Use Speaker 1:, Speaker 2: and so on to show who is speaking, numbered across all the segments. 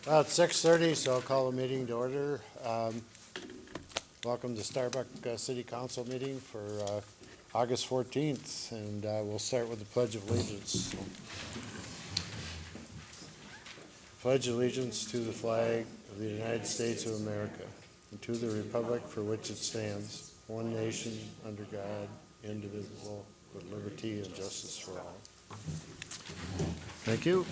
Speaker 1: Well, it's 6:30, so I'll call the meeting to order. Welcome to Starbuck City Council meeting for August 14th, and we'll start with the Pledge of Allegiance. Pledge allegiance to the flag of the United States of America and to the republic for which it stands, one nation, under God, indivisible, with liberty and justice for all. Thank you.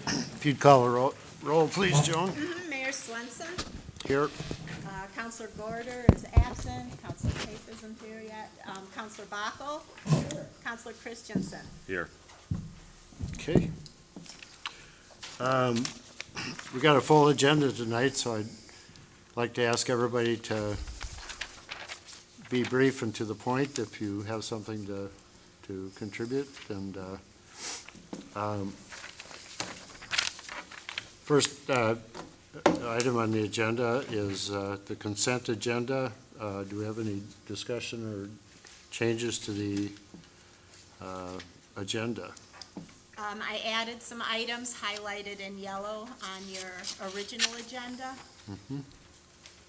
Speaker 1: If you'd call a roll, please, Joan.
Speaker 2: Mayor Swenson.
Speaker 1: Here.
Speaker 2: Councilor Gorder is absent. Councilor Pape isn't here yet. Councilor Backel. Councilor Christensen.
Speaker 3: Here.
Speaker 1: Okay. We got a full agenda tonight, so I'd like to ask everybody to be brief and to the point if you have something to contribute. And first item on the agenda is the consent agenda. Do we have any discussion or changes to the agenda?
Speaker 2: I added some items highlighted in yellow on your original agenda.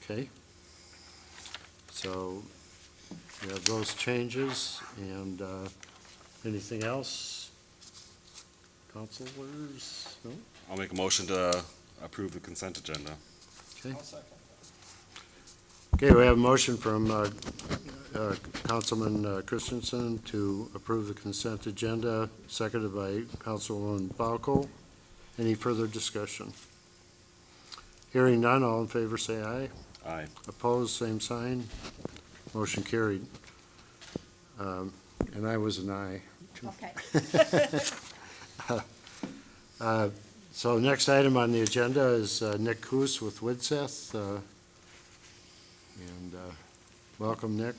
Speaker 1: Okay. So we have those changes, and anything else? Councilors? No?
Speaker 3: I'll make a motion to approve the consent agenda.
Speaker 1: Okay. Okay, we have a motion from Councilman Christensen to approve the consent agenda, seconded by Councilwoman Balko. Any further discussion? Hearing none, all in favor say aye.
Speaker 3: Aye.
Speaker 1: Opposed, same sign. Motion carried. And I was an aye.
Speaker 2: Okay.
Speaker 1: So next item on the agenda is Nick Coos with Widseth. And welcome, Nick.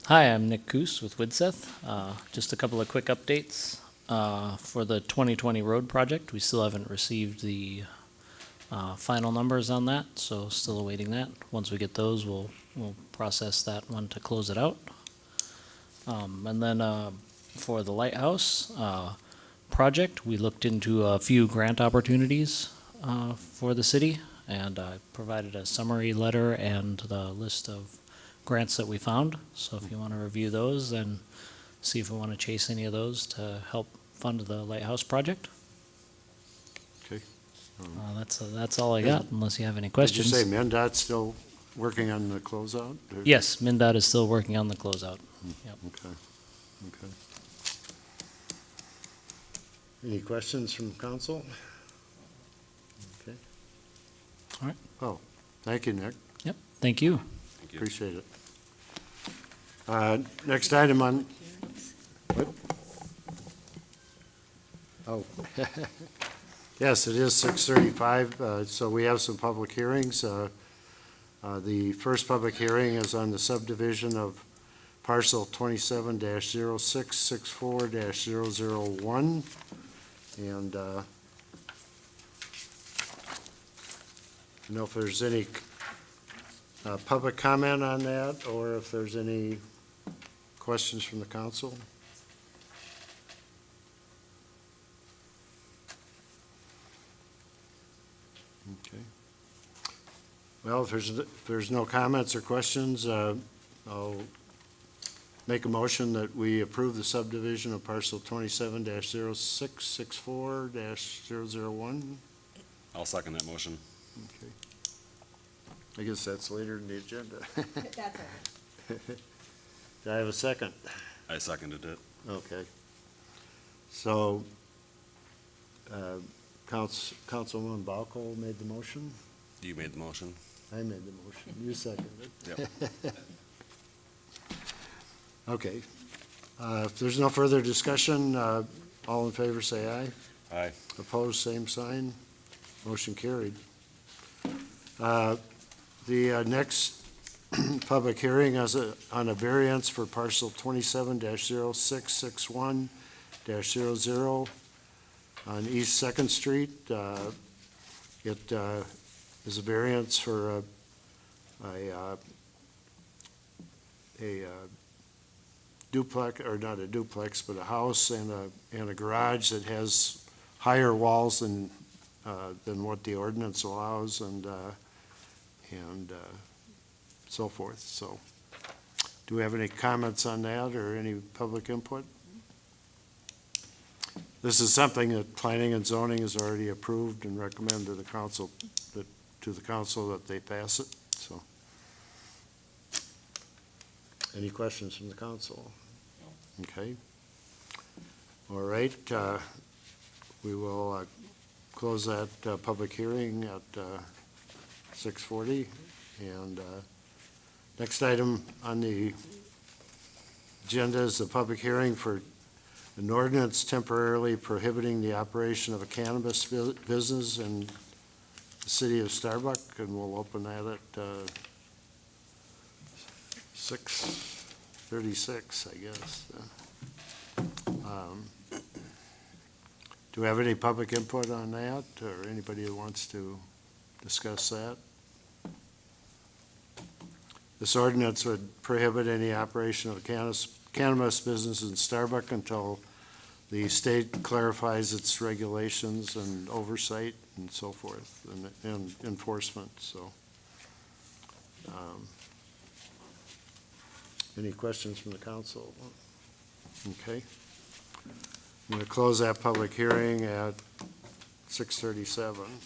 Speaker 4: Hi, I'm Nick Coos with Widseth. Just a couple of quick updates. For the 2020 road project, we still haven't received the final numbers on that, so still awaiting that. Once we get those, we'll process that one to close it out. And then for the lighthouse project, we looked into a few grant opportunities for the city, and I provided a summary letter and the list of grants that we found. So if you want to review those and see if we want to chase any of those to help fund the lighthouse project.
Speaker 1: Okay.
Speaker 4: That's all I got, unless you have any questions.
Speaker 1: Did you say MnDOT's still working on the closeout? Or-
Speaker 4: Yes, MnDOT is still working on the closeout. Yep.
Speaker 1: Okay, okay. Any questions from council? Okay.
Speaker 4: All right.
Speaker 1: Oh, thank you, Nick.
Speaker 4: Yep, thank you.
Speaker 3: Thank you.
Speaker 1: Appreciate it. Next item on, what? Oh. Yes, it is 6:35, so we have some public hearings. The first public hearing is on the subdivision of parcel 27-0664-001. And I don't know if there's any public comment on that, or if there's any questions from the council. Okay. Well, if there's no comments or questions, I'll make a motion that we approve the subdivision of parcel 27-0664-001.
Speaker 3: I'll second that motion.
Speaker 1: Okay. I guess that's later in the agenda.
Speaker 2: That's all right.
Speaker 1: Do I have a second?
Speaker 3: I seconded it.
Speaker 1: Okay. So, Councilwoman Balko made the motion?
Speaker 3: You made the motion.
Speaker 1: I made the motion. You seconded it?
Speaker 3: Yep.
Speaker 1: Okay. If there's no further discussion, all in favor say aye.
Speaker 3: Aye.
Speaker 1: Opposed, same sign. Motion carried. The next public hearing is on a variance for parcel 27-0661-00 on East Second Street. It is a variance for a duplex, or not a duplex, but a house and a garage that has higher walls than what the ordinance allows and so forth. So, do we have any comments on that or any public input? This is something that planning and zoning has already approved and recommended to the council that they pass it, so. Any questions from the council? Okay. All right, we will close that public hearing at 6:40. And next item on the agenda is the public hearing for an ordinance temporarily prohibiting the operation of a cannabis business in the city of Starbuck, and we'll open that at 6:36, I guess. Do we have any public input on that, or anybody who wants to discuss that? This ordinance would prohibit any operation of a cannabis business in Starbuck until the state clarifies its regulations and oversight and so forth, and enforcement, so. Any questions from the council? Okay. I'm going to close that public hearing at 6:37.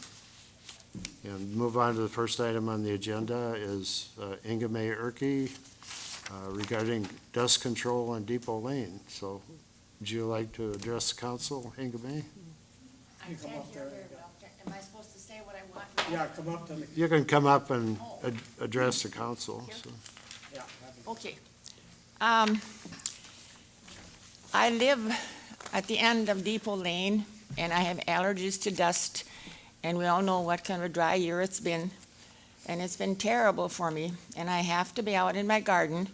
Speaker 1: And move on to the first item on the agenda is Inga May Erke regarding dust control on Depot Lane. So would you like to address the council, Inga May?
Speaker 5: I can't hear very well. Am I supposed to say what I want?
Speaker 6: Yeah, come up to the,
Speaker 1: You can come up and address the council. So.
Speaker 6: yeah.
Speaker 5: Okay. I live at the end of Depot Lane, and I have allergies to dust, and we all know what kind of a dry year it's been, and it's been terrible for me, and I have to be out in my garden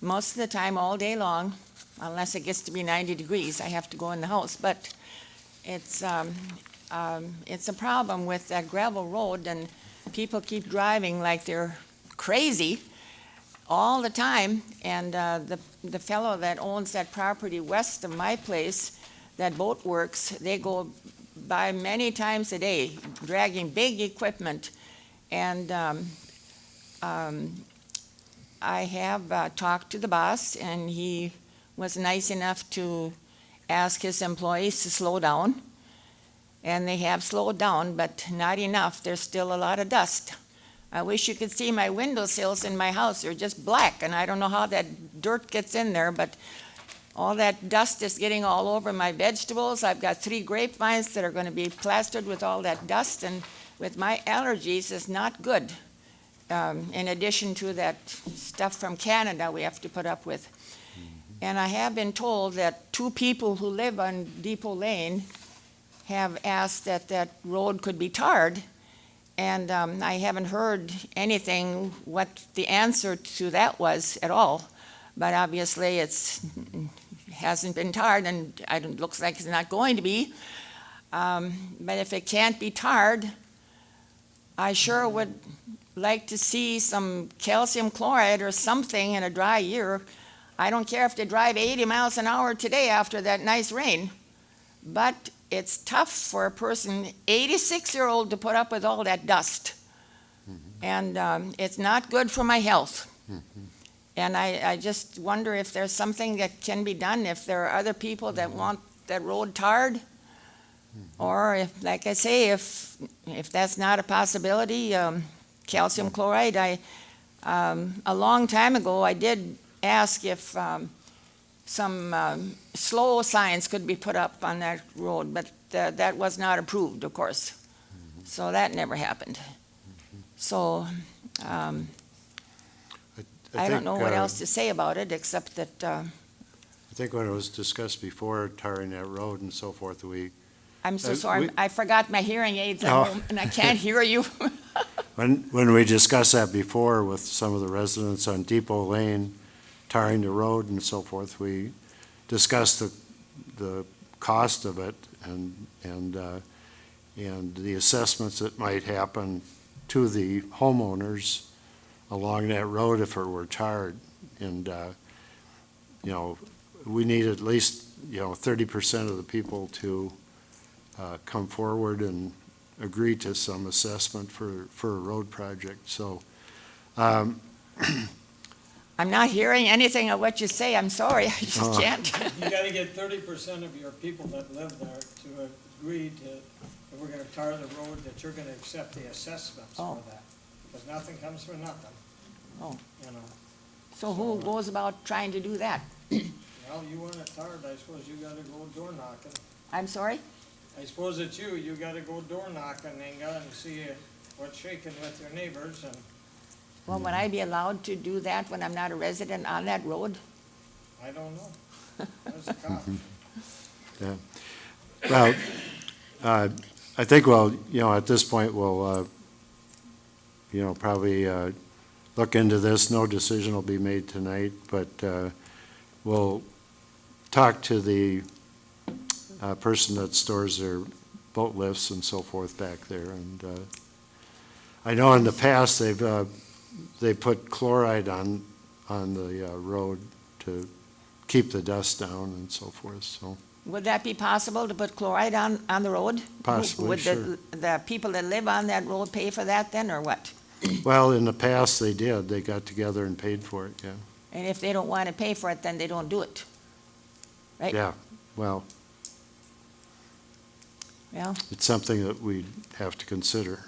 Speaker 5: most of the time, all day long, unless it gets to be 90 degrees, I have to go in the house, but it's a problem with that gravel road, and people keep driving like they're crazy all the time, and the fellow that owns that property west of my place, that Boat Works, they go by many times a day, dragging big equipment, and I have talked to the boss, and he was nice enough to ask his employees to slow down, and they have slowed down, but not enough. There's still a lot of dust. I wish you could see my windowsills in my house. They're just black, and I don't know how that dirt gets in there, but all that dust is getting all over my vegetables. I've got 3 grapevines that are going to be plastered with all that dust, and with my allergies, it's not good. In addition to that stuff from Canada we have to put up with. And I have been told that 2 people who live on Depot Lane have asked that that road could be tarred. And I haven't heard anything what the answer to that was at all. But obviously hasn't been tarred, and it looks like it's not going to be. But if it can't be tarred, I sure would like to see some calcium chloride or something in a dry year. I don't care if they drive 80 miles an hour today after that nice rain, but it's tough for a person, 86-year-old, to put up with all that dust. And it's not good for my health. And I just wonder if there's something that can be done, if there are other people that want that road tarred, or if, like I say, if that's not a possibility, calcium chloride. A long time ago, I did ask if some slow signs could be put up on that road, but that was not approved, of course. So that never happened. So I don't know what else to say about it, except that
Speaker 1: I think when it was discussed before, tarring that road and so forth,
Speaker 5: I'm so sorry. I forgot my hearing aids at home, and I can't hear you.
Speaker 1: when we discussed that before with some of the residents on Depot Lane, tarring the road and so forth, we discussed the cost of it and the assessments that might happen to the homeowners along that road if it were tarred. And, we need at least, 30% of the people to come forward and agree to some assessment for a road project, so.
Speaker 5: I'm not hearing anything of what you say, I'm sorry, I just
Speaker 1: Oh.
Speaker 5: can't.
Speaker 6: You gotta get 30% of your people that live there to agree to, if we're gonna tar the road, that you're gonna accept the assessments
Speaker 5: Oh.
Speaker 6: for that. Because nothing comes for nothing.
Speaker 5: Oh.
Speaker 6: You know,
Speaker 5: So who goes about trying to do that?
Speaker 6: well, you want it tarred, I suppose you gotta go door knocking.
Speaker 5: I'm sorry?
Speaker 6: I suppose it's you gotta go door knocking and go and see what's shaking with your neighbors and
Speaker 5: Well, would I be allowed to do that when I'm not a resident on that road?
Speaker 6: I don't know. There's a cop.
Speaker 1: Yeah. Well, I think, well, at this point, we'll, probably look into this. No decision will be made tonight, but we'll talk to the person that stores their boat lifts and so forth back there. And I know in the past, they put chloride on the road to keep the dust down and so forth, so.
Speaker 5: Would that be possible to put chloride on the road?
Speaker 1: Possibly,
Speaker 5: Would
Speaker 1: sure.
Speaker 5: the people that live on that road pay for that then, or what?
Speaker 1: Well, in the past, they did. They got together and paid for it, yeah.
Speaker 5: And if they don't want to pay for it, then they don't do it. Right?
Speaker 1: Yeah, well,
Speaker 5: Well,
Speaker 1: it's something that we'd have to consider,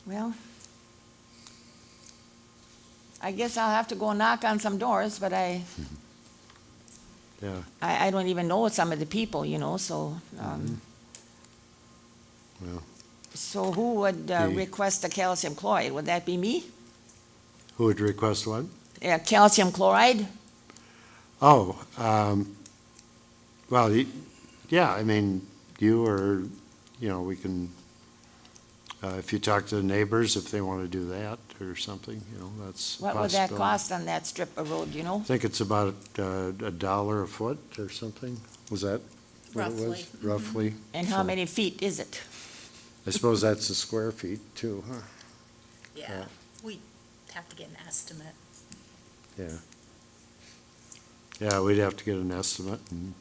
Speaker 5: well, I guess I'll have to go knock on some doors, but
Speaker 1: yeah.
Speaker 5: I don't even know some of the people, so,
Speaker 1: Well,
Speaker 5: so who would request the calcium chloride? Would that be me?
Speaker 1: who would request what?
Speaker 5: Calcium chloride?
Speaker 1: Oh, well, yeah, I mean, you or, we can, if you talk to the neighbors, if they want to do that or something, that's a
Speaker 5: What would that
Speaker 1: possibility.
Speaker 5: cost on that strip of road, do you know?
Speaker 1: I think it's about $1 a foot or something. Was that what it was?
Speaker 2: Roughly.
Speaker 1: Roughly.
Speaker 5: And how
Speaker 1: So,
Speaker 5: many feet is it?
Speaker 1: I suppose that's the square feet too, huh?
Speaker 2: Yeah, we have to get an estimate.
Speaker 1: Yeah. Yeah, we'd have to get an estimate and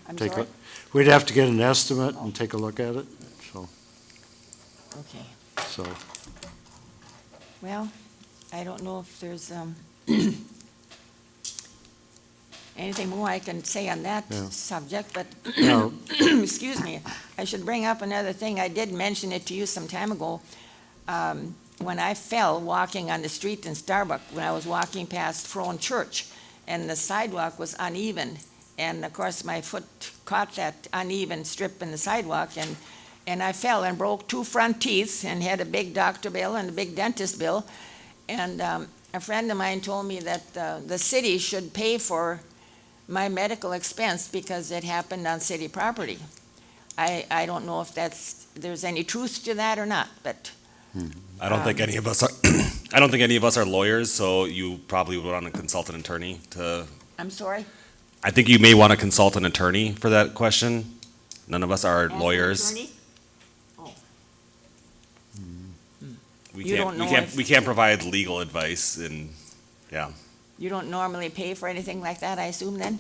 Speaker 5: I'm
Speaker 1: take
Speaker 5: sorry?
Speaker 1: we'd have to get an estimate and take a look at it,
Speaker 5: Okay,
Speaker 1: so.
Speaker 5: well, I don't know if there's, anything more I can say on that
Speaker 1: Yeah.
Speaker 5: subject, but,
Speaker 1: Now,
Speaker 5: excuse me, I should bring up another thing. I did mention it to you some time ago. When I fell walking on the street in Starbuck, when I was walking past Frone Church, and the sidewalk was uneven, and of course, my foot caught that uneven strip in the sidewalk, and I fell and broke 2 front teeth and had a big doctor bill and a big dentist bill. And a friend of mine told me that the city should pay for my medical expense because it happened on city property. I don't know if there's any truth to that or not, but
Speaker 3: I don't think any of us are, I don't think any of us are lawyers, so you probably would want to consult an attorney to,
Speaker 5: I'm sorry.
Speaker 3: I think you may want to consult an attorney for that question. None of us are
Speaker 5: Ask an
Speaker 3: lawyers.
Speaker 5: attorney?
Speaker 3: We
Speaker 5: You
Speaker 3: can't,
Speaker 5: don't
Speaker 3: we
Speaker 5: know
Speaker 3: can't,
Speaker 5: if-
Speaker 3: we can't provide legal advice and, yeah.
Speaker 5: You don't normally pay for anything like that, I assume, then?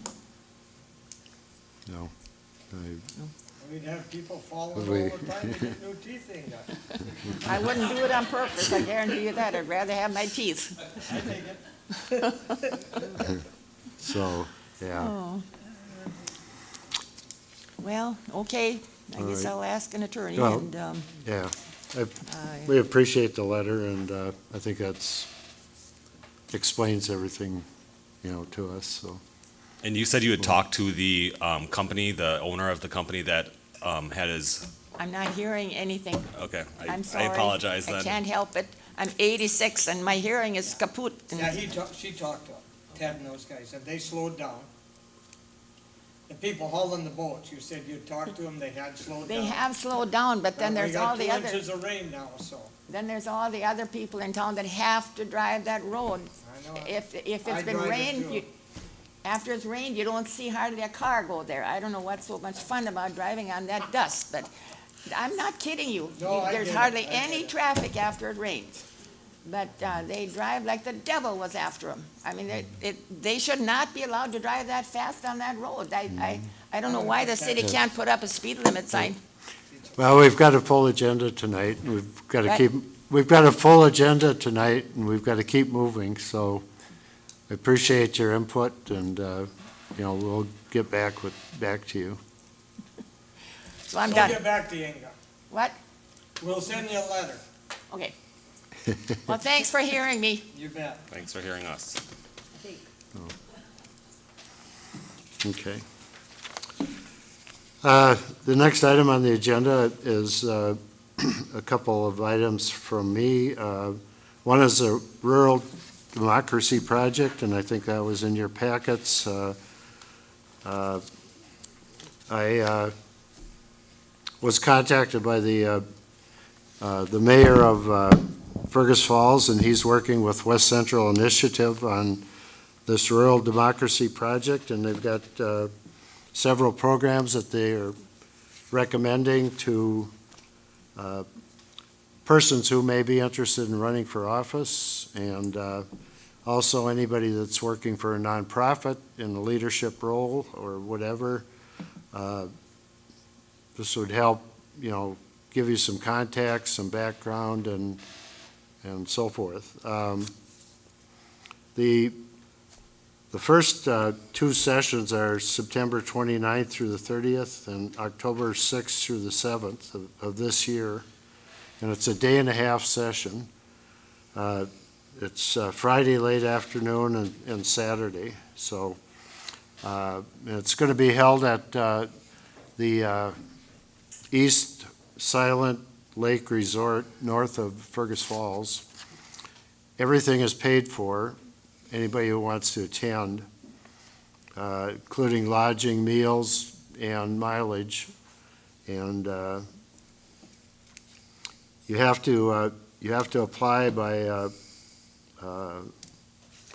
Speaker 1: no.
Speaker 6: We'd have people falling all
Speaker 1: We-
Speaker 6: the time to get new teeth in done.
Speaker 5: I wouldn't do it on purpose, I guarantee you that. I'd rather have my teeth.
Speaker 6: I take it.
Speaker 1: So, yeah,
Speaker 5: Oh. Well, okay, I
Speaker 1: All
Speaker 5: guess
Speaker 1: right.
Speaker 5: I'll ask an attorney,
Speaker 1: Well-
Speaker 5: and,
Speaker 1: yeah.
Speaker 5: I-
Speaker 1: We appreciate the letter, and I think explains everything, to us, so.
Speaker 3: And you said you had talked to the company, the owner of the company that had his,
Speaker 5: I'm not hearing anything.
Speaker 3: okay,
Speaker 5: I'm
Speaker 3: I
Speaker 5: sorry.
Speaker 3: apologize
Speaker 5: I
Speaker 3: then.
Speaker 5: can't help it. I'm 86, and my hearing is kaput.
Speaker 6: Yeah, she talked to him, Ted and those guys, and they slowed down. The people hauling the boats, you said you talked to them, they had slowed down.
Speaker 5: They have slowed down, but then there's all the
Speaker 6: We got
Speaker 5: other,
Speaker 6: 2 inches of rain now, so,
Speaker 5: then there's all the other people in town that have to drive that road.
Speaker 6: I know.
Speaker 5: If
Speaker 6: I
Speaker 5: it's been
Speaker 6: drive it
Speaker 5: rained,
Speaker 6: too.
Speaker 5: after it's rained, you don't see hardly a car go there. I don't know what's so much fun about driving on that dust, but I'm not kidding you.
Speaker 6: No, I
Speaker 5: There's
Speaker 6: get it.
Speaker 5: hardly
Speaker 6: I get
Speaker 5: any
Speaker 6: it.
Speaker 5: traffic after it rains. but they drive like the devil was after them. I mean, they should not be allowed to drive that fast on that road. I don't know why the city can't put up a speed limit sign.
Speaker 1: Well, we've got a full agenda tonight, and
Speaker 5: Right.
Speaker 1: we've got a full agenda tonight, and we've got to keep moving, so I appreciate your input, and, we'll get back to you.
Speaker 5: So I'm
Speaker 6: We'll
Speaker 5: done.
Speaker 6: get back to you, Inga.
Speaker 5: What?
Speaker 6: We'll send you a letter.
Speaker 5: Okay. Well, thanks for hearing me.
Speaker 6: You bet.
Speaker 3: Thanks for hearing us.
Speaker 1: Okay. The next item on the agenda is a couple of items from me. One is a rural democracy project, and I think that was in your packets. I was contacted by the mayor of Fergus Falls, and he's working with West Central Initiative on this rural democracy project, and they've got several programs that they are recommending to persons who may be interested in running for office, and also anybody that's working for a nonprofit in a leadership role or whatever. This would help, give you some contacts, some background, and so forth. The first two sessions are September 29th through the 30th and October 6th through the 7th of this year. And it's a day-and-a-half session. It's Friday late afternoon and Saturday. So it's going to be held at the East Silent Lake Resort north of Fergus Falls. Everything is paid for. Anybody who wants to attend, including lodging, meals, and mileage. And you have to apply by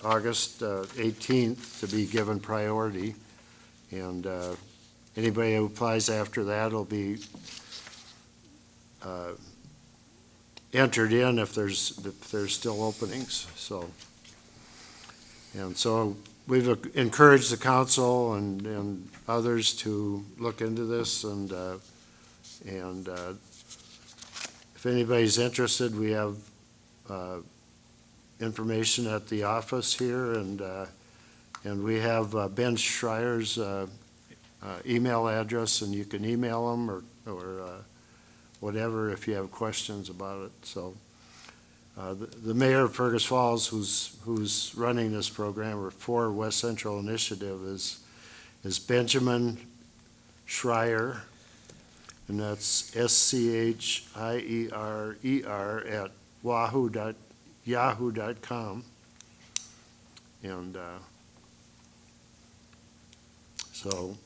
Speaker 1: August 18th to be given priority. And anybody who applies after that will be entered in if there's still openings. So we've encouraged the council and others to look into this, and if anybody's interested, we have information at the office here, and we have Ben Schreier's email address, and you can email him or whatever if you have questions about it. So. The mayor of Fergus Falls, who's running this program, or for West Central Initiative, is Benjamin Schreier, and that's SCHIERER at yahoo.com. And so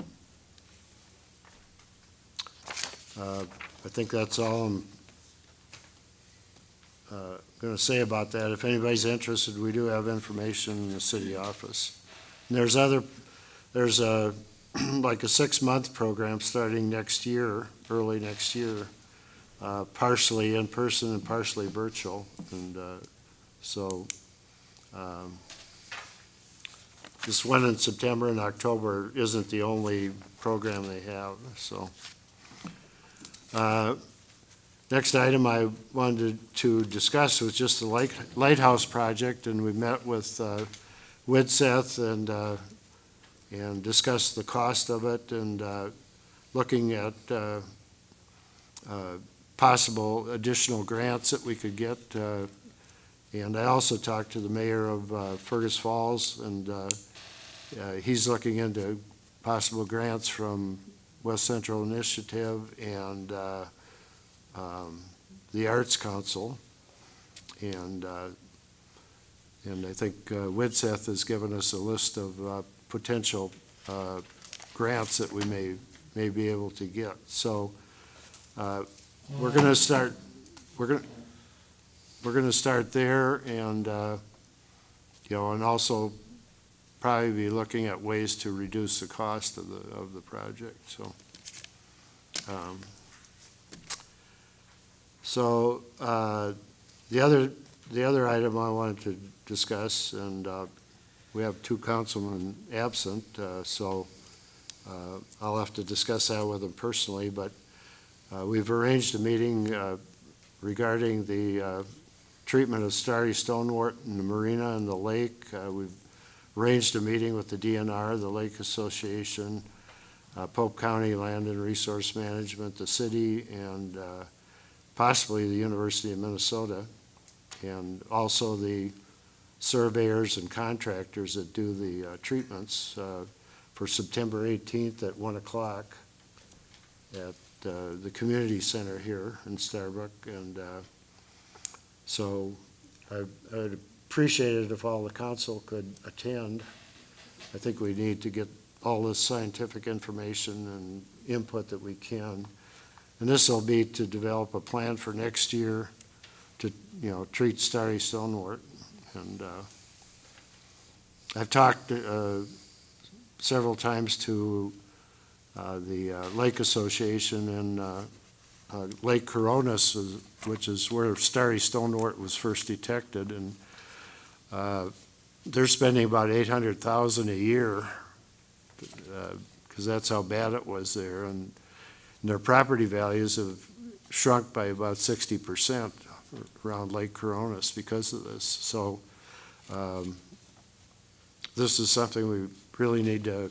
Speaker 1: I think that's all I'm going to say about that. If anybody's interested, we do have information in the city office. And there's a like a 6-month program starting next year, early next year, partially in person and partially virtual. And this one in September and October isn't the only program they have. So. Next item I wanted to discuss was just the lighthouse project, and we met with Widseth and discussed the cost of it, and looking at possible additional grants that we could get. And I also talked to the mayor of Fergus Falls, and he's looking into possible grants from West Central Initiative and the Arts Council, and I think Widseth has given us a list of potential grants that we may be able to get. So we're going to start. We're going to start there, and and also probably be looking at ways to reduce the cost of the project. So. The the other item I wanted to discuss, and we have two councilmen absent, so I'll have to discuss that with them personally, but we've arranged a meeting regarding the treatment of starry stonewort in the marina and the lake. We've arranged a meeting with the DNR, the Lake Association, Pope County Land and Resource Management, the city, and possibly the University of Minnesota, and also the surveyors and contractors that do the treatments for September 18th at 1 o'clock at the community center here in Starbuck. And so I'd appreciate it if all the council could attend. I think we need to get all this scientific information and input that we can. And this will be to develop a plan for next year to, treat starry stonewort. And I've talked several times to the Lake Association and Lake Coronis, which is where starry stonewort was first detected, and they're spending about $800,000 a year because that's how bad it was there, and their property values have shrunk by about 60% around Lake Coronis because of this. So this is something we really need to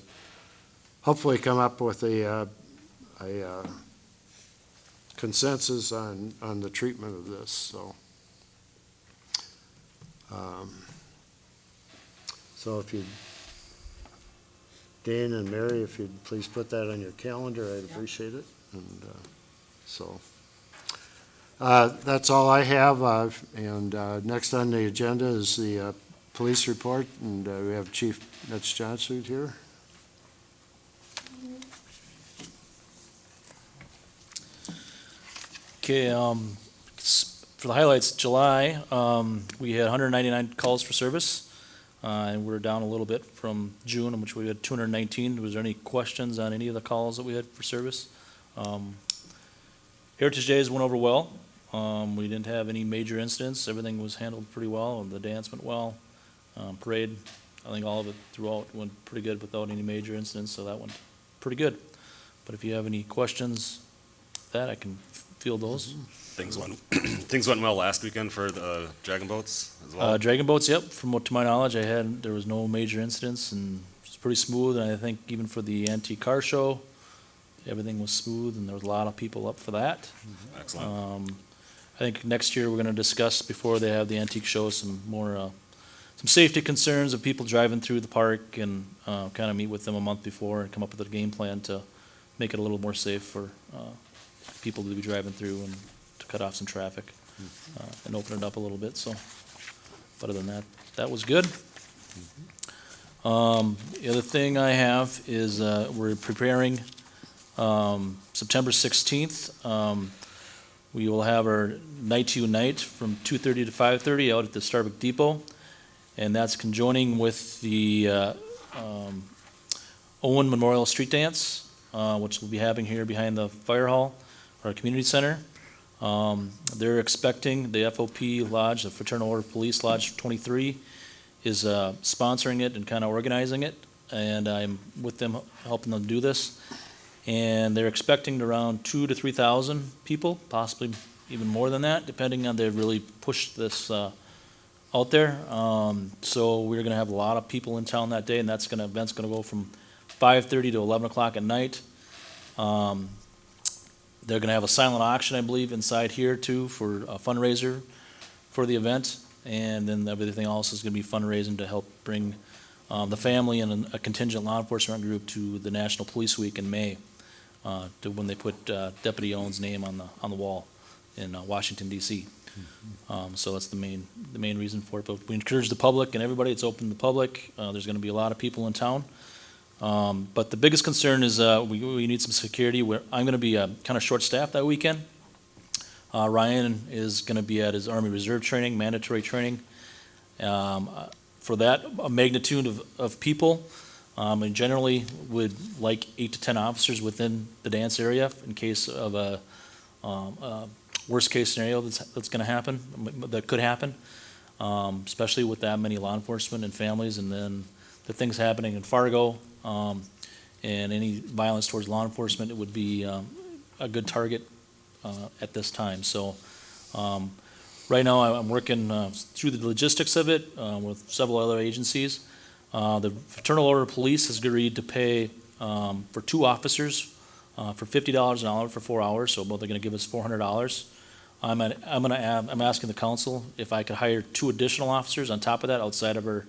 Speaker 1: hopefully come up with a consensus on the treatment of this. So if you, Dane and Mary, if you'd please put that on your calendar, I'd appreciate it. And that's all I have. And next on the agenda is the police report, and we have Chief Mitch Johnson here.
Speaker 7: Okay, for the highlights, July, we had 199 calls for service, and we're down a little bit from June, in which we had 219. Was there any questions on any of the calls that we had for service? Heritage Days went over well. We didn't have any major incidents. Everything was handled pretty well, and the dance went well. Parade, I think all of it throughout went pretty good without any major incidents, so that went pretty good. But if you have any questions, that I can field those.
Speaker 3: Things went well last weekend for the Dragon Boats as well.
Speaker 7: Dragon boats, yep. To my knowledge, there was no major incidents, and it was pretty smooth. And I think even for the antique car show, everything was smooth, and there was a lot of people up for that.
Speaker 3: Excellent.
Speaker 7: I think next year we're going to discuss, before they have the antique show, some more some safety concerns of people driving through the park, and kind of meet with them a month before and come up with a game plan to make it a little more safe for people to be driving through, and to cut off some traffic and open it up a little bit. So, but other than that, that was good. The other thing I have is we're preparing September 16th. We will have our Night to Unite from 2:30 to 5:30 out at the Starbuck Depot, and that's conjoining with the Owen Memorial Street Dance, which we'll be having here behind the fire hall, our community center. They're expecting the FOP Lodge, the Fraternal Order of Police Lodge 23, is sponsoring it and kind of organizing it, and I'm with them helping them do this. And they're expecting around 2,000 to 3,000 people, possibly even more than that, depending on they really push this out there. So we're going to have a lot of people in town that day, and event's going to go from 5:30 to 11 o'clock at night. They're going to have a silent auction, I believe, inside here too, for a fundraiser for the event, and then everything else is going to be fundraising to help bring the family and a contingent law enforcement group to the National Police Week in May, to when they put Deputy Owen's name on the wall in Washington D.C. So that's the main reason for it. But we encourage the public and everybody. It's open to the public. There's going to be a lot of people in town. But the biggest concern is we need some security. I'm going to be kind of short-staffed that weekend. Ryan is going to be at his Army Reserve training, mandatory training. For that, a magnitude of people, and generally would like 8 to 10 officers within the dance area in case of a worst-case scenario that's going to happen, that could happen. especially with that many law enforcement and families, and then the things happening in Fargo, and any violence towards law enforcement, it would be a good target at this time. So right now, I'm working through the logistics of it with several other agencies. The Fraternal Order of Police has agreed to pay for 2 officers for $50 an hour for 4 hours, so they're going to give us $400. I'm asking the council if I could hire 2 additional officers on top of that outside of our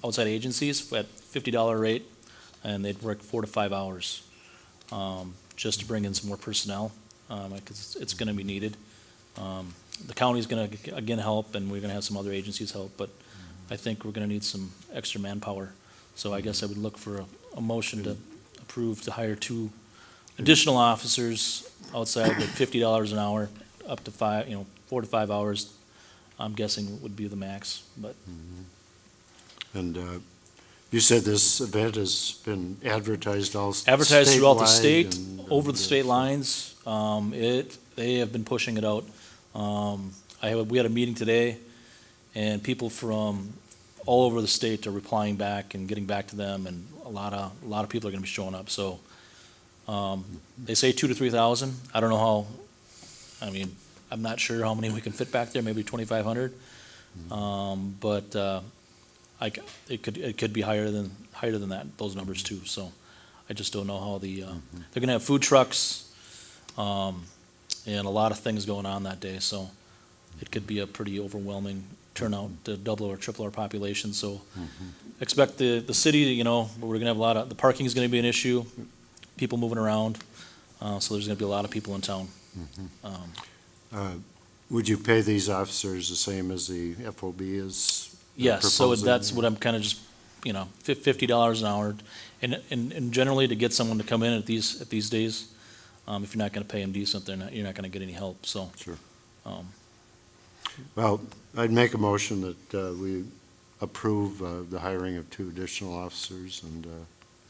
Speaker 7: outside agencies at $50 rate, and they'd work 4 to 5 hours just to bring in some more personnel because it's going to be needed. The county's going to again help, and we're going to have some other agencies help, but I think we're going to need some extra manpower. So I guess I would look for a motion to approve to hire 2 additional officers outside the $50 an hour, up to 4 to 5 hours. I'm guessing would be the max, but
Speaker 1: And you said this event has been advertised all
Speaker 7: advertised throughout the
Speaker 1: statewide
Speaker 7: state,
Speaker 1: and-
Speaker 7: over the state lines. They have been pushing it out. We had a meeting today, and people from all over the state are replying back and getting back to them, and a lot of people are going to be showing up. So they say 2,000 to 3,000. I don't know how. I mean, I'm not sure how many we can fit back there. Maybe 2,500. But it could be higher than that. Those numbers too. So I just don't know how they're going to have food trucks. And a lot of things going on that day, so it could be a pretty overwhelming turnout to double or triple our population. So expect the city, we're gonna have a lot of, the parking is gonna be an issue, people moving around, so there's gonna be a lot of people in town.
Speaker 1: Would you pay these officers the same as the FOB is?
Speaker 7: Yes, so
Speaker 1: proposing?
Speaker 7: that's what I'm kind of just, $50 an hour, and generally to get someone to come in at these days, if you're not gonna pay them decent, you're not gonna get any help, so.
Speaker 1: Sure. Well, I'd make a motion that we approve the hiring of 2 additional officers and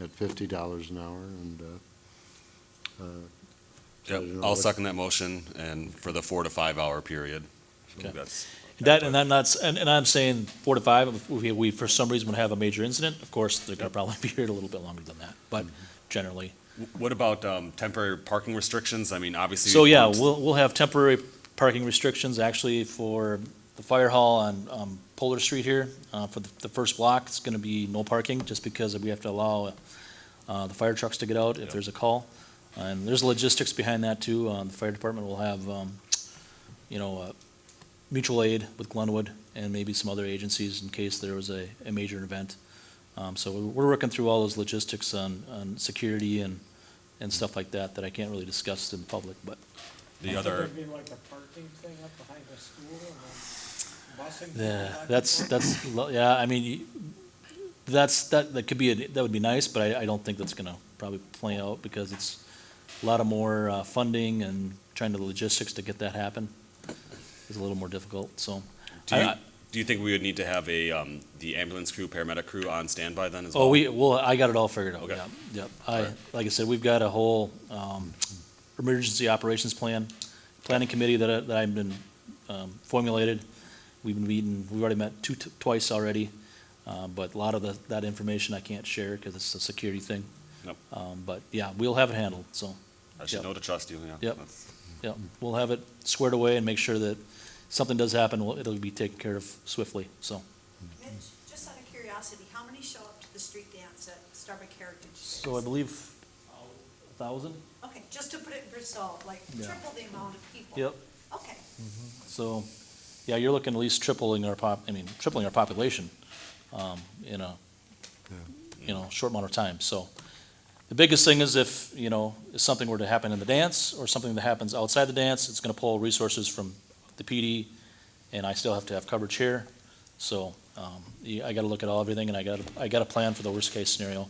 Speaker 1: at $50 an hour and I
Speaker 3: Yep,
Speaker 1: don't know
Speaker 3: I'll
Speaker 1: what-
Speaker 3: second that motion, and for the 4 to 5 hour period. So
Speaker 7: Okay.
Speaker 3: that's-
Speaker 7: And I'm saying 4 to 5, if we for some reason would have a major incident, of course, they're gonna probably be here a little bit longer than that, but generally.
Speaker 3: What about temporary parking restrictions? I mean, obviously.
Speaker 7: So, yeah, we'll have temporary parking restrictions actually for the fire hall on Polar Street here. For the first block, it's gonna be no parking, just because we have to allow the fire trucks to get out if there's a call. And there's logistics behind that too. The fire department will have, mutual aid with Glenwood and maybe some other agencies in case there was a major event. So we're working through all those logistics on security and stuff like that I can't really discuss in public, but.
Speaker 3: The other,
Speaker 6: There'd be like a parking thing up behind the school and then busing.
Speaker 7: Yeah,
Speaker 6: people back and forth.
Speaker 7: yeah, I mean, that could be, that would be nice, but I don't think that's gonna probably play out because it's a lot of more funding and trying to the logistics to get that happen is a little more difficult, so.
Speaker 3: do you think we would need to have the ambulance crew, paramedic crew on standby then as well?
Speaker 7: I got it all figured out,
Speaker 3: Okay.
Speaker 7: yeah, yep. Like I said, we've got a whole, emergency operations planning committee that I've been, formulated. We've been meeting, we've already met twice already, but a lot of that information I can't share because it's a security thing.
Speaker 3: Nope.
Speaker 7: But yeah, we'll have it handled, so,
Speaker 3: I should
Speaker 7: Yep.
Speaker 3: know to trust you, yeah.
Speaker 7: Yep.
Speaker 3: That's-
Speaker 7: yeah, we'll have it squared away and make sure that something does happen, it'll be taken care of swiftly, so.
Speaker 8: Mitch, just out of curiosity, how many show up to the street dance at Starbuck Heritage Days?
Speaker 7: So I believe 1,000?
Speaker 8: Okay, just to put it in Bristol, like
Speaker 7: Yeah.
Speaker 8: triple the amount of people.
Speaker 7: Yep.
Speaker 8: Okay,
Speaker 7: So, yeah, you're looking at least tripling our population, in a, short amount of time, so. The biggest thing is if something were to happen in the dance or something that happens outside the dance, it's gonna pull resources from the PD, and I still have to have coverage here. So, I gotta look at everything, and I gotta plan for the worst case scenario.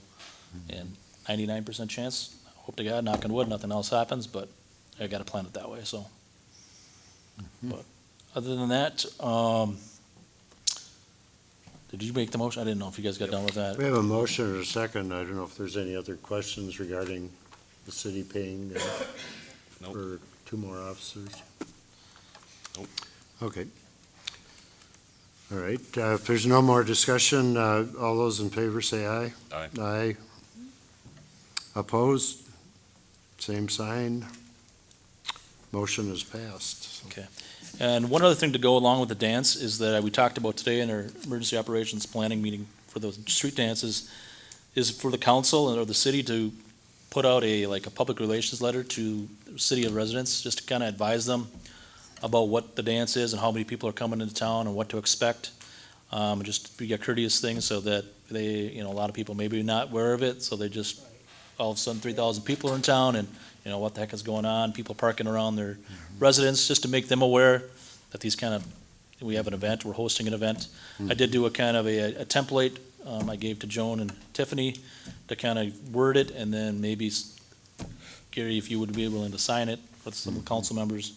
Speaker 7: And 99% chance, hope to God, knock on wood, nothing else happens, but I gotta plan it that way, so. But other than that, did you make the motion? I didn't know if you guys got done with that.
Speaker 1: We have a motion and a second. I don't know if there's any other questions regarding the city paying
Speaker 3: Nope.
Speaker 1: for 2 more officers.
Speaker 3: Nope.
Speaker 1: Okay. All right, if there's no more discussion, all those in favor say aye.
Speaker 3: Aye.
Speaker 1: Aye. Opposed? Same sign. Motion is passed.
Speaker 7: Okay. And one other thing to go along with the dance is that we talked about today in our emergency operations planning meeting for the street dances, is for the council or the city to put out a public relations letter to city of residents, just to kind of advise them about what the dance is and how many people are coming into town and what to expect. Just be a courteous thing so that they, a lot of people maybe not aware of it, so they just, all of a sudden, 3,000 people are in town and, what the heck is going on? People parking around their residents, just to make them aware that we have an event, we're hosting an event. I did do a kind of a template, I gave to Joan and Tiffany to kind of word it, and then maybe, Gary, if you would be willing to sign it with some council members,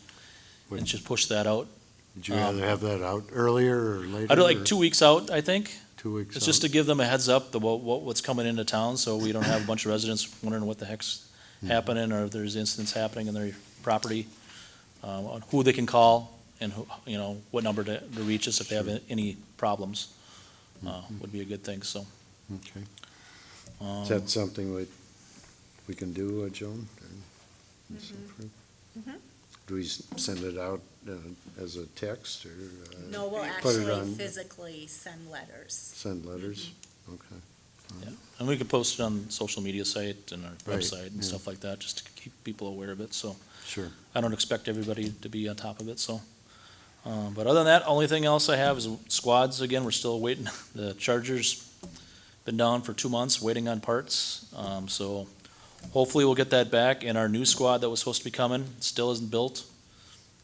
Speaker 7: and just push that out.
Speaker 1: Would you rather have that out earlier or later?
Speaker 7: I'd do
Speaker 1: or
Speaker 7: like 2 weeks out, I think.
Speaker 1: 2 weeks
Speaker 7: It's just to
Speaker 1: out?
Speaker 7: give them a heads up about what's coming into town, so we don't have a bunch of residents wondering what the heck's happening, or if there's incidents happening in their property, on who they can call, and what number to reach us if they have any problems, would be a good thing, so.
Speaker 1: Okay.
Speaker 7: um,
Speaker 1: Is that something we can do, Joan? Or so forth?
Speaker 2: Mhm.
Speaker 1: Do we send it out as a text or?
Speaker 2: No, we'll
Speaker 1: put it
Speaker 2: actually
Speaker 1: on-
Speaker 2: physically send letters.
Speaker 1: Send letters? Okay.
Speaker 7: Yeah, and we could post it on social media site and our
Speaker 1: Right,
Speaker 7: website and
Speaker 1: yeah.
Speaker 7: stuff like that, just to keep people aware of it, so.
Speaker 1: Sure.
Speaker 7: I don't expect everybody to be on top of it, so. But other than that, only thing else I have is squads. Again, we're still waiting. The Chargers been down for 2 months, waiting on parts. So hopefully we'll get that back. And our new squad that was supposed to be coming still isn't built.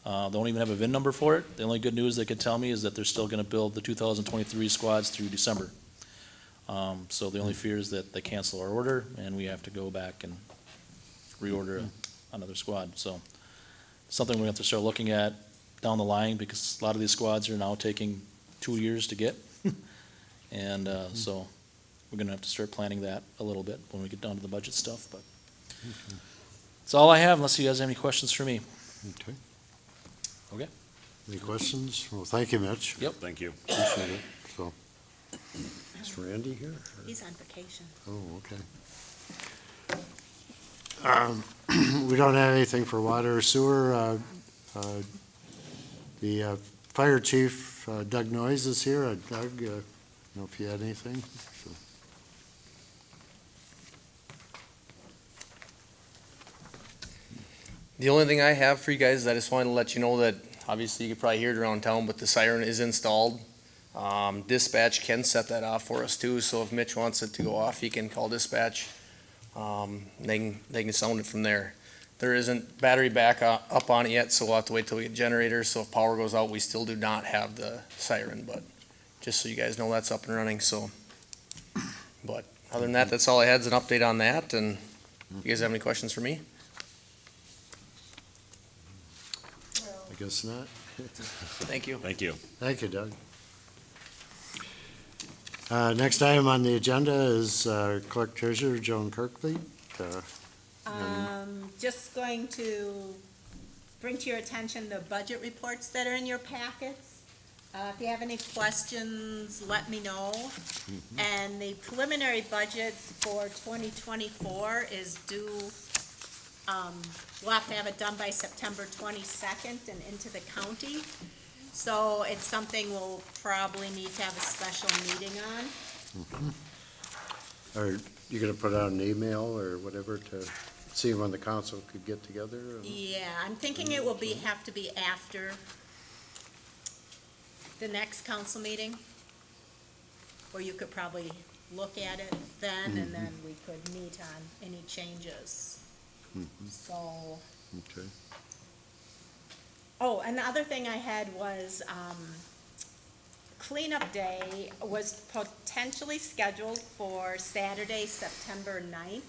Speaker 7: They don't even have a VIN number for it. The only good news they could tell me is that they're still gonna build the 2023 squads through December. So the only fear is that they cancel our order and we have to go back and reorder another squad. So something we have to start looking at down the line, because a lot of these squads are now taking 2 years to get. And so we're gonna have to start planning that a little bit when we get down to the budget stuff, but that's all I have, unless you guys have any questions for me.
Speaker 1: Okay.
Speaker 7: Okay.
Speaker 1: Any questions? Well, thank you, Mitch.
Speaker 7: Yep.
Speaker 3: Thank you.
Speaker 1: Appreciate it. So, is Randy here? or-
Speaker 2: He's on vacation.
Speaker 1: Oh, okay. We don't have anything for water or sewer. The fire chief, Doug Noyes, is here. Doug, know if you had anything? So-
Speaker 9: The only thing I have for you guys is I just wanted to let you know that, obviously you could probably hear it around town, but the siren is installed. Dispatch can set that off for us too, so if Mitch wants it to go off, he can call dispatch. They can sound it from there. There isn't battery back up on it yet, so we'll have to wait till we get generators, so if power goes out, we still do not have the siren, but just so you guys know, that's up and running, so. But other than that, that's all I had, is an update on that, and you guys have any questions for me?
Speaker 1: I guess not.
Speaker 9: Thank you.
Speaker 3: Thank you.
Speaker 1: Thank you, Doug. Next item on the agenda is Clerk Treasurer Joan Kirkley.
Speaker 2: Just going to bring to your attention the budget reports that are in your packets. If you have any questions, let me know. And the preliminary budget for 2024 is due, we'll have to have it done by September 22nd and into the county. So it's something we'll probably need to have a special meeting on.
Speaker 1: Are you gonna put out an email or whatever to see when the council could get together?
Speaker 2: Yeah, I'm thinking it will have to be after the next council meeting, where you could probably look at it then, and then we could meet on any changes. So,
Speaker 1: Okay.
Speaker 2: oh, and the other thing I had was, cleanup day was potentially scheduled for Saturday, September 9th.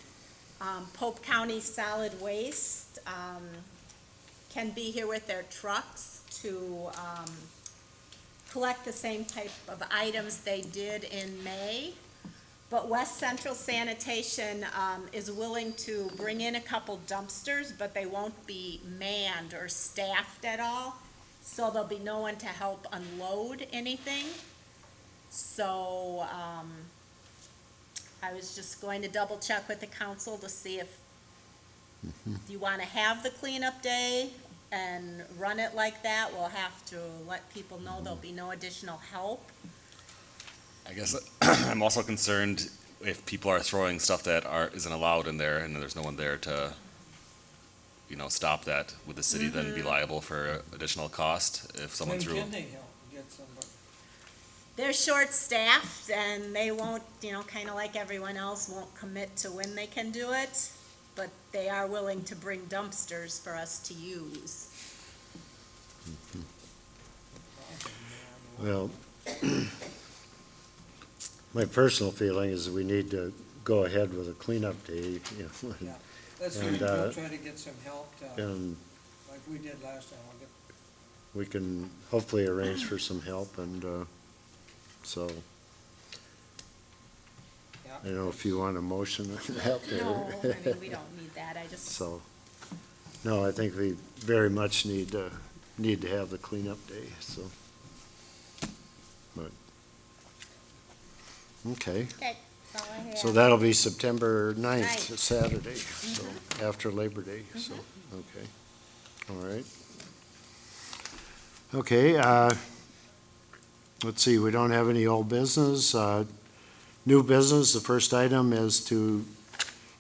Speaker 2: Pope County Solid Waste, can be here with their trucks to, collect the same type of items they did in May. But West Central Sanitation, is willing to bring in a couple dumpsters, but they won't be manned or staffed at all. So there'll be no one to help unload anything. So, I was just going to double check with the council to see if you want to have the cleanup day and run it like that. We'll have to let people know there'll be no additional help.
Speaker 3: I guess I'm also concerned if people are throwing stuff that isn't allowed in there and there's no one there to, stop that. Would the city then be liable for additional cost if someone
Speaker 6: When
Speaker 3: threw?
Speaker 6: can they help get somebody?
Speaker 2: They're short-staffed and they won't, kind of like everyone else, won't commit to when they can do it, but they are willing to bring dumpsters for us to use.
Speaker 1: Well, my personal feeling is that we need to go ahead with a cleanup day,
Speaker 6: Yeah. Let's
Speaker 1: And,
Speaker 6: try to get some help,
Speaker 1: and
Speaker 6: like we did last time. I'll get
Speaker 1: we can hopefully arrange for some help, and, so,
Speaker 6: Yeah.
Speaker 1: I don't know if you want a motion on that there.
Speaker 2: No, I mean, we don't need that, I just,
Speaker 1: So, no, I think we very much need to have the cleanup day, so. But, okay,
Speaker 2: okay, that's all I have.
Speaker 1: so that'll be September 9th,
Speaker 2: Ninth.
Speaker 1: Saturday, so after Labor Day, so, okay, all right. Okay, let's see, we don't have any old business. New business, the first item is to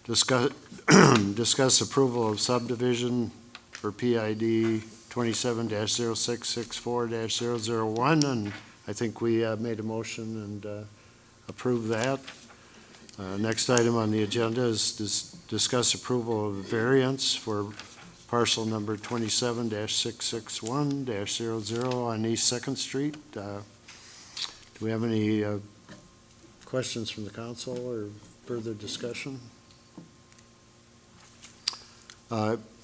Speaker 1: discuss approval of subdivision for PID 27-0664-001, and I think we made a motion and approved that. Next item on the agenda is discuss approval of variance for parcel number 27-661-00 on East Second Street. Do we have any questions from the council or further discussion?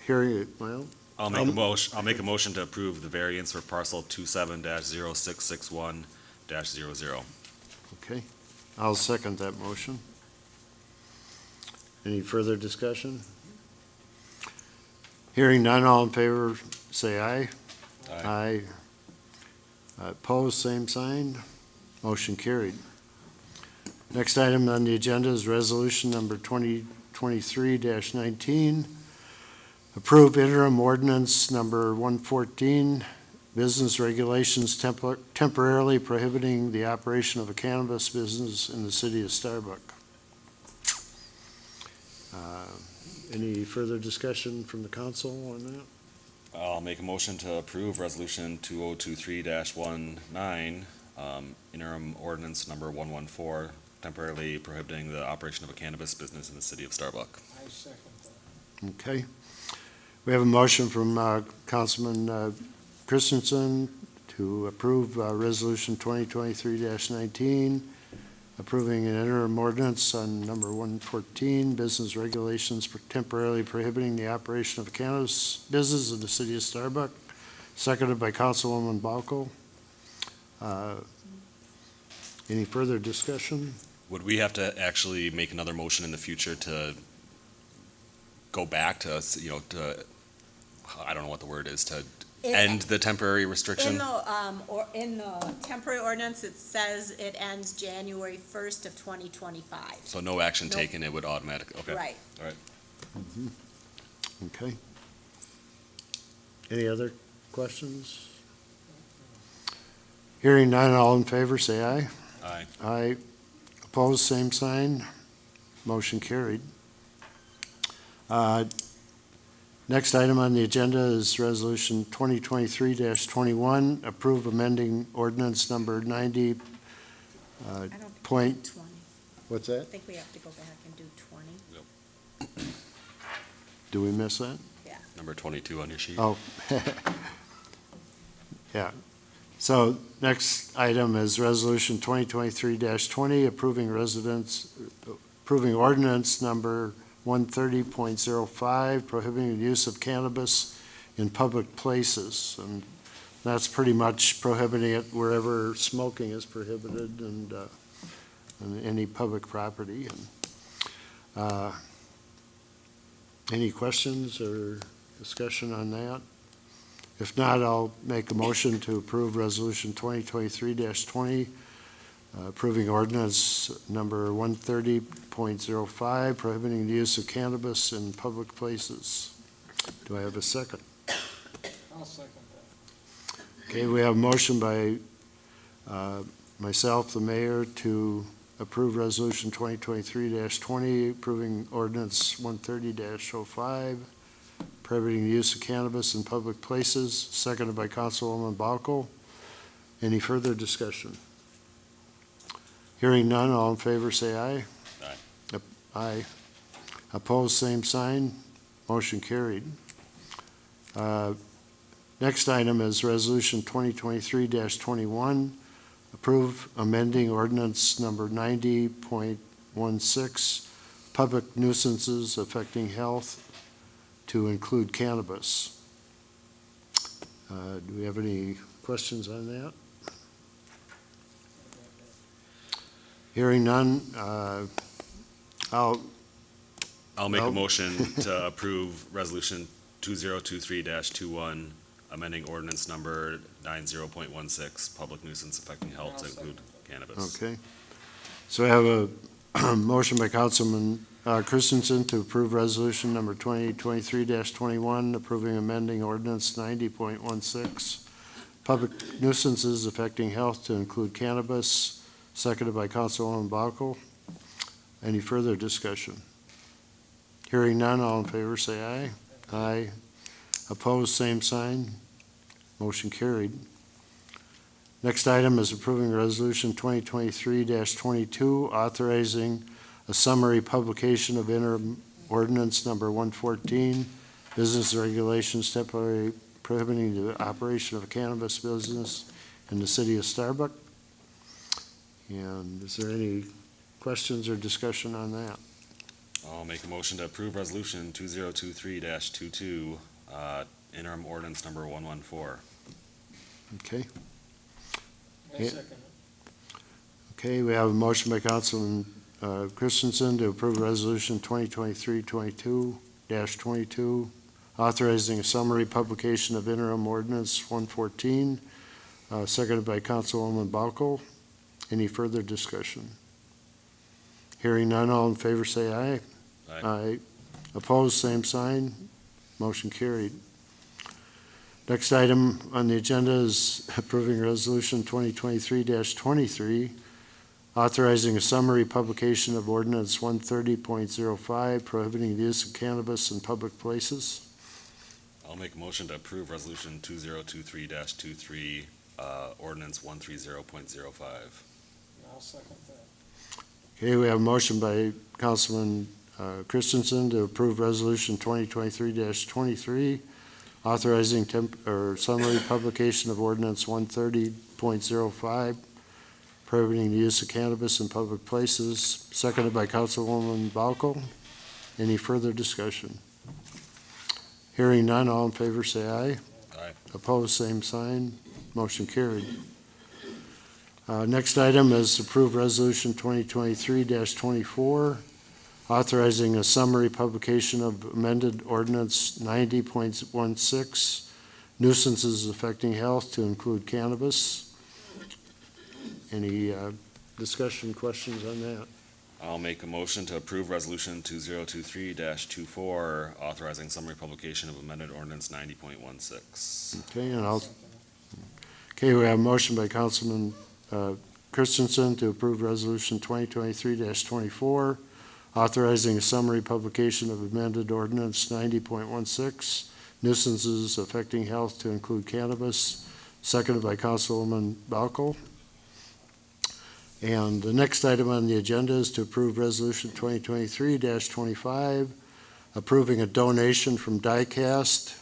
Speaker 1: Hearing, well,
Speaker 3: I'll make a motion to approve the variance for parcel 27-0661-00.
Speaker 1: okay, I'll second that motion. Any further discussion? Hearing none, all in favor, say aye. Aye. Opposed, same sign. Motion carried. Next item on the agenda is resolution number 2023-19. Approve interim ordinance number 114, business regulations temporarily prohibiting the operation of a cannabis business in the city of Starbuck. Any further discussion from the council on that?
Speaker 3: I'll make a motion to approve resolution 2023-19, interim ordinance number 114, temporarily prohibiting the operation of a cannabis business in the city of Starbuck.
Speaker 6: I second that.
Speaker 1: Okay. We have a motion from Councilman Christensen to approve resolution 2023-19, approving an interim ordinance on number 114, business regulations for temporarily prohibiting the operation of a cannabis business in the city of Starbuck, seconded by Councilwoman Balko. Any further discussion?
Speaker 3: Would we have to actually make another motion in the future to go back to, to, I don't know what the word is, to end the temporary restriction?
Speaker 2: In the temporary ordinance, it says it ends January 1st of 2025.
Speaker 3: So no action
Speaker 2: Nope.
Speaker 3: taken, it would automatically, okay.
Speaker 2: Right.
Speaker 3: All right.
Speaker 1: Okay. Any other questions? Hearing none, all in favor, say aye.
Speaker 3: Aye.
Speaker 1: Aye. Opposed, same sign. Motion carried. Next item on the agenda is resolution 2023-21, approve amending ordinance number 90.
Speaker 2: I don't think we
Speaker 1: Point-
Speaker 2: did 20.
Speaker 1: What's
Speaker 2: I
Speaker 1: that?
Speaker 2: think we have to go back and do 20.
Speaker 1: Do we miss that?
Speaker 3: Number 22 on your sheet.
Speaker 1: Oh. Yeah. So next item is resolution 2023-20, approving ordinance number 130.05, prohibiting the use of cannabis in public places. And that's pretty much prohibiting it wherever smoking is prohibited and on any public property. And, any questions or discussion on that? If not, I'll make a motion to approve resolution 2023-20, Approving ordinance number 130.05, prohibiting the use of cannabis in public places. Do I have a second?
Speaker 6: I'll second that.
Speaker 1: Okay, we have a motion by myself, the mayor, to approve resolution 2023-20, approving ordinance 130-05, prohibiting the use of cannabis in public places, seconded by Councilwoman Balko. Any further discussion? Hearing none, all in favor say aye.
Speaker 3: Aye.
Speaker 1: Aye. Opposed, same sign. Motion carried. Next item is resolution 2023-21, approve amending ordinance number 90.16, public nuisances affecting health to include cannabis. Do we have any questions on that? Hearing none,
Speaker 3: I'll make a
Speaker 1: Well-
Speaker 3: motion to approve resolution 2023-21, amending ordinance number 90.16, public nuisance affecting health to include cannabis.
Speaker 1: okay. So I have a motion by Councilman Christensen to approve resolution number 2023-21, approving amending ordinance 90.16, public nuisances affecting health to include cannabis, seconded by Councilwoman Balko. Any further discussion? Hearing none, all in favor say aye. Aye. Opposed, same sign. Motion carried. Next item is approving resolution 2023-22, authorizing a summary publication of interim ordinance number 114, business regulations temporarily prohibiting the operation of a cannabis business in the city of Starbuck. And is there any questions or discussion on that?
Speaker 3: I'll make a motion to approve resolution 2023-22, interim ordinance number 114.
Speaker 1: Okay.
Speaker 6: I
Speaker 1: Yeah.
Speaker 6: second it.
Speaker 1: Okay, we have a motion by Councilman Christensen to approve resolution 2023-22, authorizing a summary publication of interim ordinance 114, seconded by Councilwoman Balko. Any further discussion? Hearing none, all in favor say aye.
Speaker 3: Aye.
Speaker 1: Opposed, same sign. Motion carried. Next item on the agenda is approving resolution 2023-23, authorizing a summary publication of ordinance 130.05, prohibiting the use of cannabis in public places.
Speaker 3: I'll make a motion to approve resolution 2023-23, ordinance 130.05.
Speaker 6: I'll second that.
Speaker 1: Okay, we have a motion by Councilman Christensen to approve resolution 2023-23, authorizing summary publication of ordinance 130.05, prohibiting the use of cannabis in public places, seconded by Councilwoman Balko. Any further discussion? Hearing none, all in favor say aye.
Speaker 3: Aye.
Speaker 1: Opposed, same sign. Motion carried. Next item is approve resolution 2023-24, authorizing a summary publication of amended ordinance 90.16, nuisances affecting health to include cannabis. Any discussion, questions on that?
Speaker 3: I'll make a motion to approve resolution 2023-24, authorizing summary publication of amended ordinance 90.16.
Speaker 1: Okay, okay, we have a motion by Councilman Christensen to approve resolution 2023-24, authorizing a summary publication of amended ordinance 90.16, nuisances affecting health to include cannabis, seconded by Councilwoman Balko. And the next item on the agenda is to approve resolution 2023-25, approving a donation from Diecast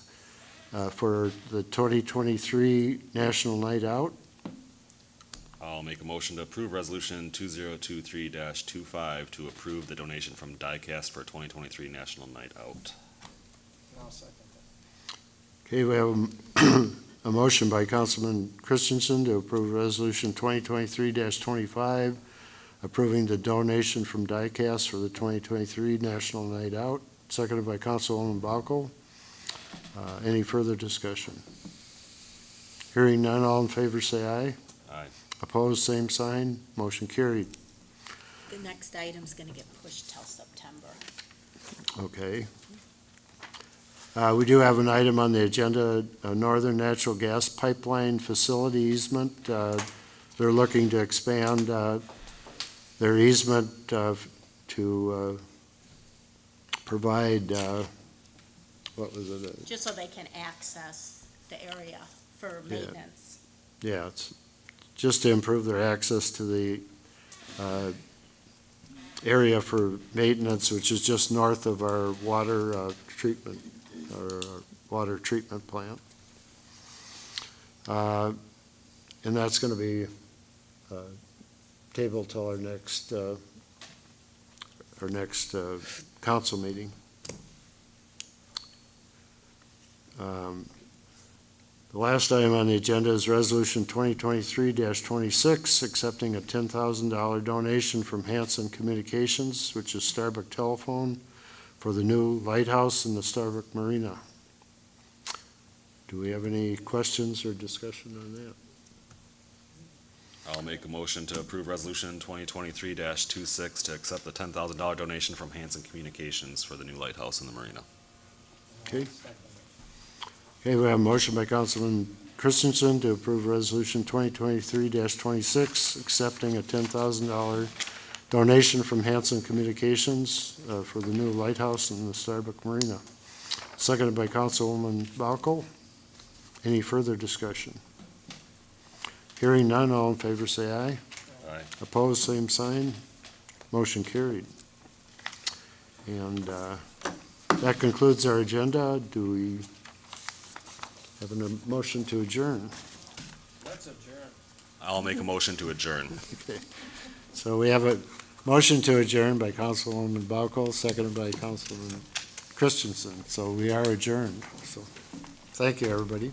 Speaker 1: for the 2023 National Night Out.
Speaker 3: I'll make a motion to approve resolution 2023-25 to approve the donation from Diecast for 2023 National Night Out.
Speaker 6: I'll second that.
Speaker 1: Okay, we have a motion by Councilman Christensen to approve resolution 2023-25, approving the donation from Diecast for the 2023 National Night Out, seconded by Councilwoman Balko. Any further discussion? Hearing none, all in favor say aye.
Speaker 3: Aye.
Speaker 1: Opposed, same sign. Motion carried.
Speaker 2: The next item's gonna get pushed till September.
Speaker 1: Okay. We do have an item on the agenda, Northern Natural Gas Pipeline Facility easement. They're looking to expand their easement to provide, what was it?
Speaker 2: Just so they can access the area for
Speaker 1: Yeah.
Speaker 2: maintenance.
Speaker 1: Yeah, it's just to improve their access to the area for maintenance, which is just north of our water treatment, our water treatment plant. And that's gonna be tabled till our next council meeting. The last item on the agenda is Resolution 2023-26, accepting a $10,000 donation from Hanson Communications, which is Starbuck Telephone, for the new lighthouse in the Starbuck Marina. Do we have any questions or discussion on that?
Speaker 3: I'll make a motion to approve resolution 2023-26 to accept the $10,000 donation from Hanson Communications for the new lighthouse in the marina.
Speaker 1: Okay, we have a motion by Councilman Christensen to approve Resolution 2023-26, accepting a $10,000 donation from Hanson Communications for the new lighthouse in the Starbuck Marina. Seconded by Councilwoman Balko. Any further discussion? Hearing none, all in favor say aye.
Speaker 3: Aye.
Speaker 1: Opposed, same sign. Motion carried. And that concludes our agenda. Do we have a motion to adjourn?
Speaker 6: Let's adjourn.
Speaker 3: I'll make a motion to adjourn.
Speaker 1: Okay. So we have a motion to adjourn by Councilwoman Balko, seconded by Councilman Christensen. So we are adjourned. So thank you, everybody.